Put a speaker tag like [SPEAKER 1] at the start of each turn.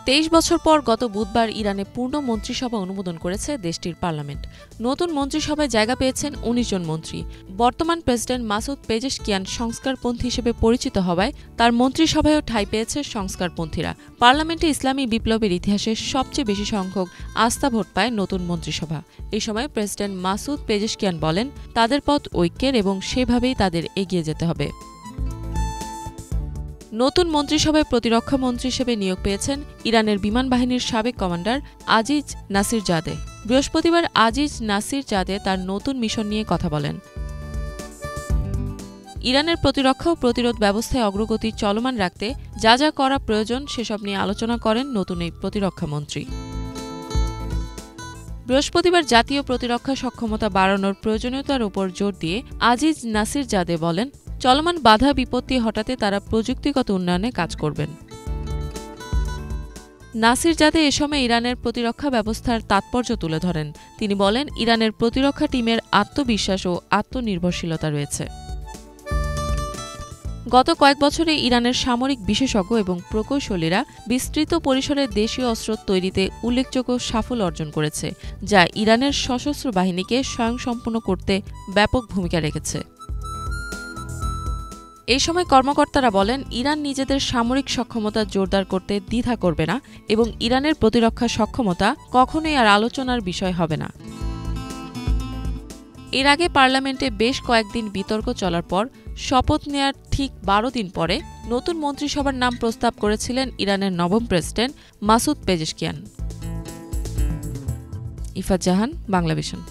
[SPEAKER 1] 23 বছর পর গত বুধবার ইরানে পূর্ণ মন্ত্রিসভা অনুমোদন করেছে দেশটির পার্লামেন্ট। নতুন মন্ত্রিসভায় জায়গা পেয়েছেন ১৯ জন মন্ত্রী। বর্তমান প্রেসিডেন্ট মাসুদ পেজেশকিয়ান সংস্কারপন্থী হিসেবে পরিচিত হওয়ায় তার মন্ত্রিসভায়ও ঠাঁই পেয়েছে সংস্কারপন্থীরা। পার্লামেন্টে ইসলামী বিপ্লবের ইতিহাসে সবচেয়ে বেশি সংখ্যক আস্থা ভোট পায় নতুন মন্ত্রিসভা। এই সময় প্রেসিডেন্ট মাসুদ পেজেশকিয়ান বলেন, তাদের পথ ঐক্যের এবং সেভাবেই তাদের এগিয়ে যেতে হবে। নতুন মন্ত্রিসভায় প্রতিরক্ষা মন্ত্রী হিসেবে নিয়োগ পেয়েছেন ইরানের বিমান বাহিনীর সাবেক কমান্ডার আজিজ নাসিরজাদে। বৃহস্পতিবার আজিজ নাসিরজাদে তার নতুন মিশন নিয়ে কথা বলেন। ইরানের প্রতিরক্ষা ও প্রতিরোধ ব্যবস্থায় অগ্রগতি চলমান রাখতে যা যা করা প্রয়োজন সেসব নিয়ে আলোচনা করেন নতুন এই প্রতিরক্ষা মন্ত্রী। বৃহস্পতিবার জাতীয় প্রতিরক্ষা সক্ষমতা বাড়ানোর প্রয়োজনীয়তার উপর জোর দিয়ে আজিজ নাসিরজাদে বলেন, চলমান বাধা বিপত্তি হটাতে তারা প্রযুক্তিগত উন্নয়নে কাজ করবেন। নাসিরজাদে এ সময় ইরানের প্রতিরক্ষা ব্যবস্থার তাৎপর্য তুলে ধরেন। তিনি বলেন, ইরানের প্রতিরক্ষা টিমের আত্মবিশ্বাস ও আত্মনির্ভরশীলতা রয়েছে। গত কয়েক বছরে ইরানের সামরিক বিশেষজ্ঞ এবং প্রকৌশলীরা বিস্তৃত পরিসরে দেশীয় অস্ত্র তৈরিতে উল্লেখযোগ্য সাফল্য অর্জন করেছে, যা ইরানের সশস্ত্র বাহিনীকে স্বয়ংসম্পূর্ণ করতে ব্যাপক ভূমিকা রেখেছে। এই সময় কর্মকর্তারা বলেন, ইরান নিজেদের সামরিক সক্ষমতা জোরদার করতে দ্বিধা করবে না এবং ইরানের প্রতিরক্ষা সক্ষমতা কখনোই আর আলোচনার বিষয় হবে না। এর আগে পার্লামেন্টে বেশ কয়েকদিন বিতর্ক চলার পর শপথ নেয়ার ঠিক ১২ দিন পরে নতুন মন্ত্রিসভার নাম প্রস্তাব করেছিলেন ইরানের নবম প্রেসিডেন্ট মাসুদ পেজেশকিয়ান। ইফাত জাহান, বাংলাভিশন।